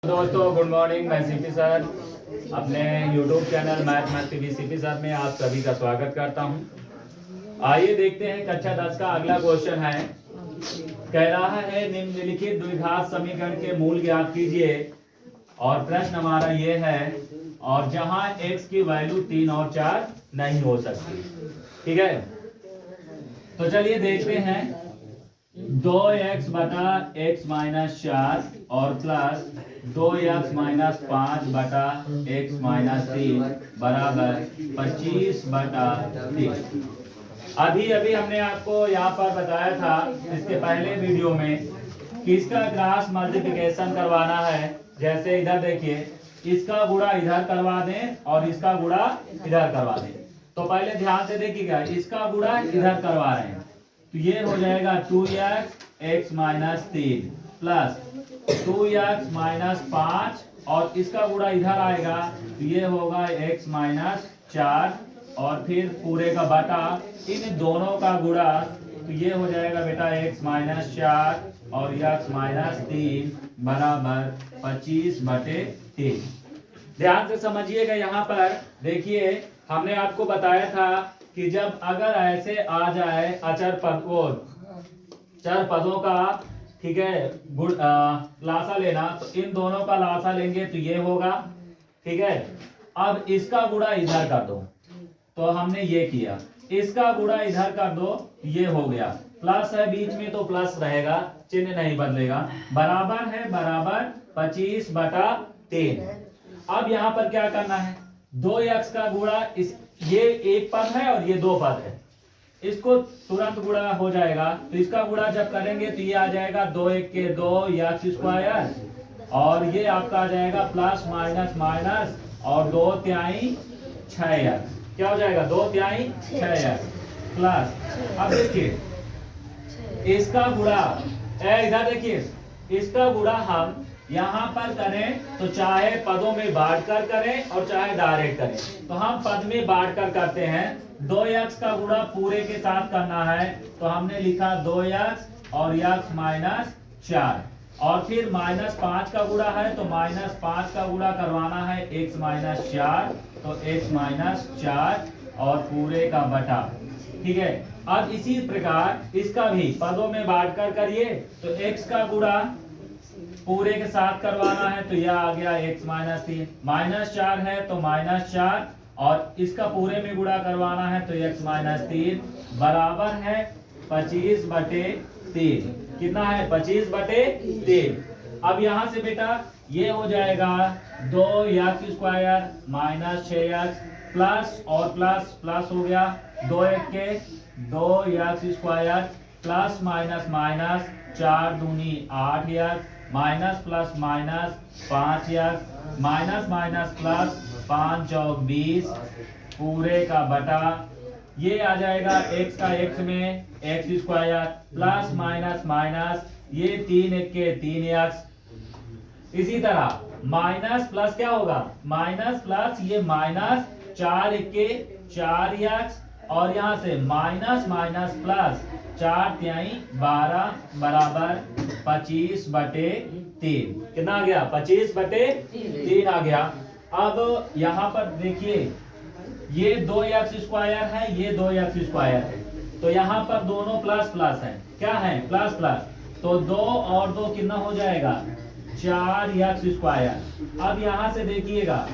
दोस्तों good morning, मैं CP sir अपने यूट्यूब चैनल मैथ मस्ती भी सीपी सर में आप सभी का स्वागत करता हूं। आइए देखते हैं कक्षा 10 का अगला क्वेश्चन है। कह रहा है निम्नलिखित द्विघात समीकरण के मूल ज्ञात कीजिए और प्रश्न हमारा ये है और जहां x की वैल्यू 3 और 4 नहीं हो सकती। ठीक है, तो चलिए देखते हैं। 2x बटा x माइनस 4 और प्लस 2x माइनस 5 बटा x माइनस 3 बराबर 25 बटा 3। अभी अभी हमने आपको यहाँ पर बताया था इसके पहले वीडियो में कि इसका क्रॉस मल्टीप्लिकेशन करवाना है। जैसे इधर देखिए, इसका गुणा इधर करवा दें और इसका गुणा इधर करवा दें। तो पहले ध्यान से देखिएगा, इसका गुणा इधर करवा रहे हैं तो ये हो जाएगा 2x minus 3 plus 2x minus 5 और इसका गुणा इधर आएगा तो ये होगा x माइनस 4 और फिर पूरे का बटा इन दोनों का गुणा तो ये हो जाएगा बेटा x माइनस 4 और x माइनस 3 बराबर 25 बटे 3। ध्यान से समझिएगा। यहाँ पर देखिए, हमने आपको बताया था कि जब अगर ऐसे आ जाए अचर पद को चर पदों का, ठीक है, लासा लेना, तो इन दोनों का लासा लेंगे तो ये होगा। ठीक है, अब इसका गुणा इधर कर दो तो हमने ये किया, इसका गुणा इधर कर दो ये हो गया। प्लस है बीच में तो प्लस रहेगा, चिन्ह नहीं बदलेगा। बराबर है बराबर 25 बटा 3। अब यहाँ पर क्या करना है, 2x का गुणा ये एक पद है और ये दो पद है, इसको तुरंत गुणा हो जाएगा। तो इसका गुणा जब करेंगे तो ये आ जाएगा 2 1 के 2 x स्क्वायर और ये आपका आ जाएगा प्लस माइनस माइनस और 2 तिहाई 6x। क्या हो जाएगा 2 तिहाई 6x प्लस, अब देखिए इसका गुणा इधर देखिए, इसका गुणा हम यहाँ पर करें तो चाहे पदों में बांटकर करें और चाहे डायरेक्ट करें, तो हम पद में बांटकर करते हैं। 2x का गुणा पूरे के साथ करना है तो हमने लिखा 2x और x माइनस 4 और फिर माइनस 5 का गुणा है तो माइनस 5 का गुणा करवाना है x माइनस 4 तो x माइनस 4 और पूरे का बटा। ठीक है, अब इसी प्रकार इसका भी पदों में बांटकर करिए तो x का गुणा पूरे के साथ करवाना है तो यह आ गया x माइनस 3, माइनस 4 है तो माइनस 4 और इसका पूरे में गुणा करवाना है तो x माइनस 3 बराबर है 25 बटे 3। कितना है 25 बटे 3। अब यहाँ से बेटा ये हो जाएगा 2x square minus 6x plus और प्लस प्लस हो गया 2 1 के 2x square plus minus minus 4 दूनी 8x minus plus minus 5x minus minus plus 5 चौक 20 पूरे का बटा। ये आ जाएगा x का x में x square plus minus minus ये 3 1 के 3x। इसी तरह माइनस प्लस क्या होगा, माइनस प्लस ये माइनस 4 1 के 4x और यहाँ से माइनस माइनस प्लस 4 तिहाई 12 बराबर 25 बटे 3। कितना आ गया 25 बटे 3 आ गया। अब यहाँ पर देखिए ये 2x स्क्वायर है ये 2x स्क्वायर है तो यहाँ पर दोनों प्लस प्लस है, क्या है प्लस प्लस, तो 2 और 2 कितना हो जाएगा 4x स्क्वायर। अब यहाँ से देखिएगा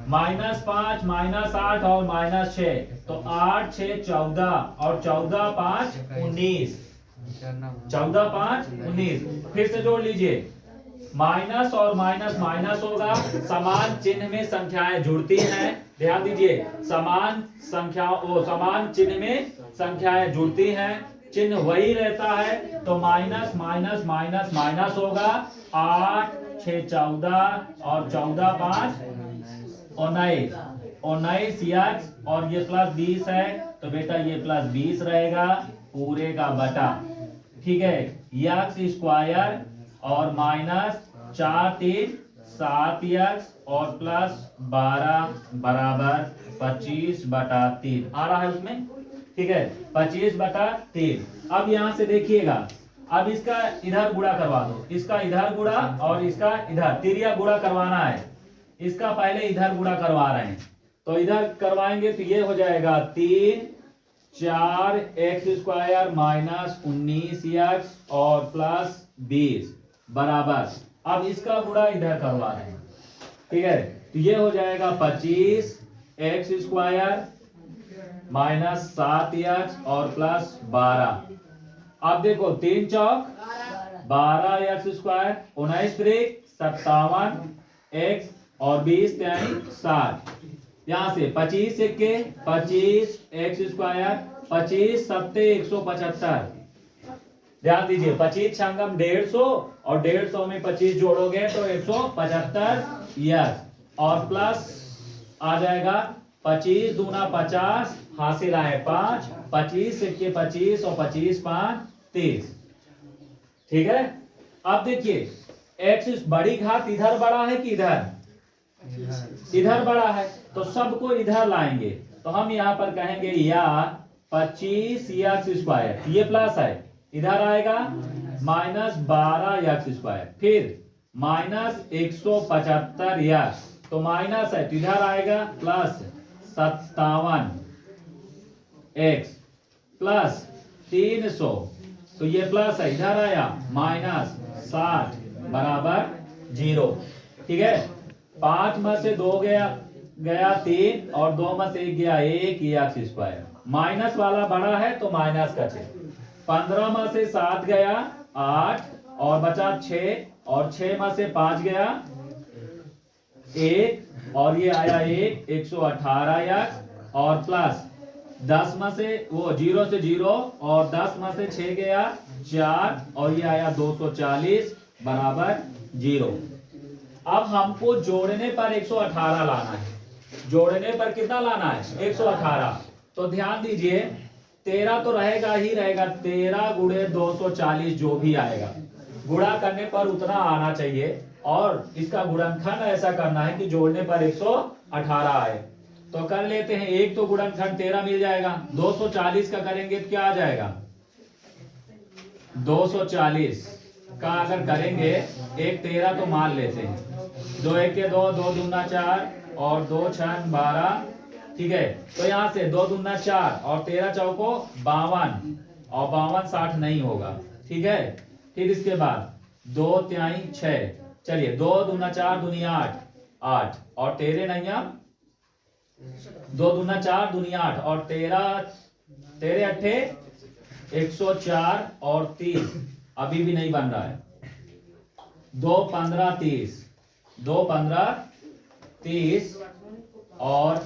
माइनस 5 माइनस 8 और माइनस 6 तो 8 6 14 और 14 5 19, 14 5 19। फिर से जोड़ लीजिए, माइनस और माइनस माइनस होगा, समान चिन्ह में संख्याएं जुड़ती हैं। ध्यान दीजिए, समान संख्याओं समान चिन्ह में संख्याएं जुड़ती हैं, चिन्ह वही रहता है तो माइनस माइनस माइनस माइनस होगा। 8 6 14 और 14 5 19 19 और ये प्लस 20 है तो बेटा ये प्लस 20 रहेगा पूरे का बटा। ठीक है, x स्क्वायर और माइनस 4 3 7x और प्लस 12 बराबर 25 बटा 3 आ रहा है उसमें। ठीक है, 25 बटा 3। अब यहाँ से देखिएगा अब इसका इधर गुणा करवा दो, इसका इधर गुणा और इसका इधर तिरिया गुणा करवाना है। इसका पहले इधर गुणा करवा रहे हैं, तो इधर करवाएंगे तो ये हो जाएगा 3 4 एक्स स्क्वायर माइनस 19 और प्लस 20 बराबर। अब इसका गुणा इधर करवा रहे हैं, ठीक है। तो ये हो जाएगा 25 एक्स स्क्वायर माइनस 7 और प्लस 12। अब देखो 3 चौक 12 एक्स स्क्वायर, 19 त्रिक 57 एक्स और 20 त्याई 60। यहाँ से 25 के 25 एक्स स्क्वायर, 25 सत्ते 175। ध्यान दीजिए 25 छंगम 150 और 150 में 25 जोड़ोगे तो 175 यस, और प्लस आ जाएगा 25 दूना 50 हासिल आए 5, 25 के 25 और 25 5 30। ठीक है। अब देखिए एक्स बड़ी घात इधर बड़ा है कि इधर, इधर बड़ा है, तो सबको इधर लाएंगे। तो हम यहाँ पर कहेंगे या 25 एक्स स्क्वायर, ये प्लस है, इधर आएगा माइनस 12 एक्स स्क्वायर, फिर माइनस 175 एक्स, तो माइनस है तो इधर आएगा प्लस 57 एक्स प्लस 300, तो ये प्लस है, इधर आया माइनस 60 बराबर 0। ठीक है। 5 में से 2 गया 3 और 2 में से 1 गया 1 एक्स स्क्वायर। माइनस वाला बड़ा है तो माइनस का 6। 15 में से 7 गया 8 और बचा 6 और 6 में से 5 गया 1 और ये आया 1 118 एक्स और प्लस 10 में से वो 0 से 0 और 10 में से 6 गया 4 और ये आया 240 बराबर 0। अब हमको जोड़ने पर 118 लाना है। जोड़ने पर कितना लाना है? 118। तो ध्यान दीजिए 13 तो रहेगा ही रहेगा, 13 गुणे 240 जो भी आएगा गुणा करने पर उतना आना चाहिए, और इसका गुणनखंड ऐसा करना है कि जोड़ने पर 118 आए। तो कर लेते हैं, एक तो गुणनखंड 13 मिल जाएगा, 240 का करेंगे तो क्या आ जाएगा? 240 का अगर करेंगे, एक 13 तो मान लेते हैं, 2 1 के 2, 2 दूना 4 और 2 6 12। ठीक है। तो यहाँ से 2 दूना 4 और 13 चौको 52 और 52 60 नहीं होगा। ठीक है। फिर इसके बाद 2 तिहाई 6, चलिए 2 दूना 4 दुनिया 8 और 13 नहीं, 2 दूना 4 दुनिया 8 और 13 अट्ठे 104 और 30 अभी भी नहीं बन रहा है। 2 15 30, 2 15 30 और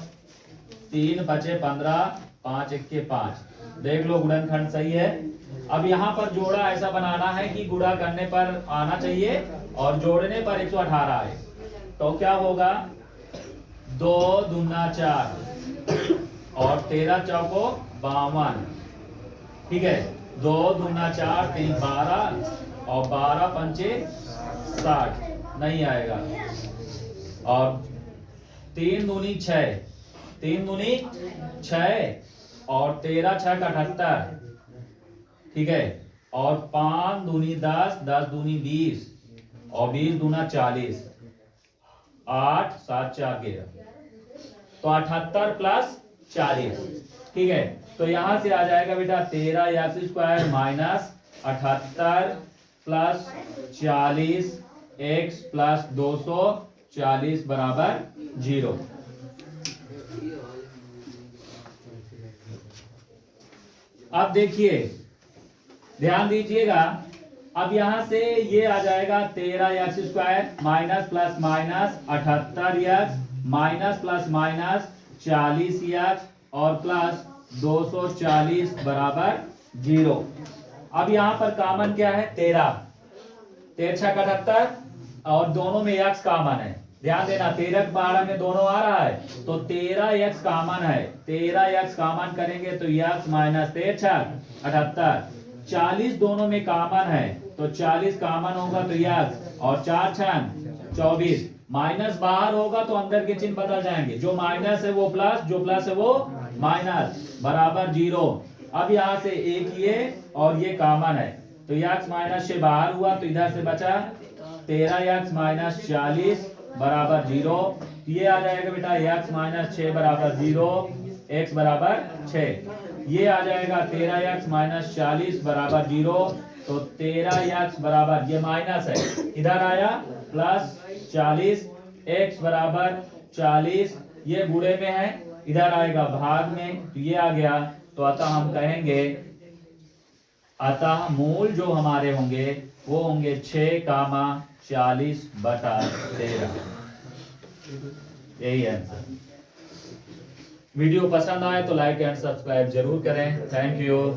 3 बचे 15, 5 1 के 5। देख लो गुणनखंड सही है। अब यहाँ पर जोड़ा ऐसा बनाना है कि गुणा करने पर आना चाहिए और जोड़ने पर 118 आए। तो क्या होगा? 2 दूना 4 और 13 चौको 52। ठीक है। 2 दूना 4 3 12 और 12 पंचे 60 नहीं आएगा, और 3 दूनी 6, 3 दूनी 6 और 13 6 का 78। ठीक है। और 5 दूनी 10, 10 दूनी 20 और 20 दूना 40, 8 7 4 13, तो 78 प्लस 40। ठीक है। तो यहां से आ जाएगा बेटा 13 x square minus 78 plus 40 x plus 240 बराबर 0। अब देखिए ध्यान दीजिएगा, अब यहां से ये आ जाएगा 13 x square minus plus minus 78 x minus plus minus 40 x और प्लस 240 बराबर 0। अब यहां पर कॉमन क्या है? 13, 13 का 78 और दोनों में एक्स कॉमन है। ध्यान देना 13 12 में दोनों आ रहा है, तो 13 एक्स कॉमन है। 13 एक्स कॉमन करेंगे तो एक्स माइनस 13 78, 40 दोनों में कॉमन है तो 40 कॉमन होगा तो एक्स और 4 6 24। माइनस बाहर होगा तो अंदर के चिन्ह बदल जाएंगे, जो माइनस है वो प्लस, जो प्लस है वो माइनस बराबर 0। अब यहां से एक ये और ये कॉमन है तो x माइनस 6 बाहर हुआ तो इधर से बचा 13x माइनस 40 बराबर 0। ये आ जाएगा बेटा x माइनस 6 बराबर 0, x बराबर 6। ये आ जाएगा 13x माइनस 40 बराबर 0, तो 13x बराबर, ये माइनस है, इधर आया प्लस 40, x बराबर 40, ये गुणे में है, इधर आएगा भाग में, तो ये आ गया। तो अतः हम कहेंगे, अतः मूल जो हमारे होंगे वो होंगे 6,40/13। यही आंसर। वीडियो पसंद आए तो लाइक एंड सब्सक्राइब जरूर करें। Thank you.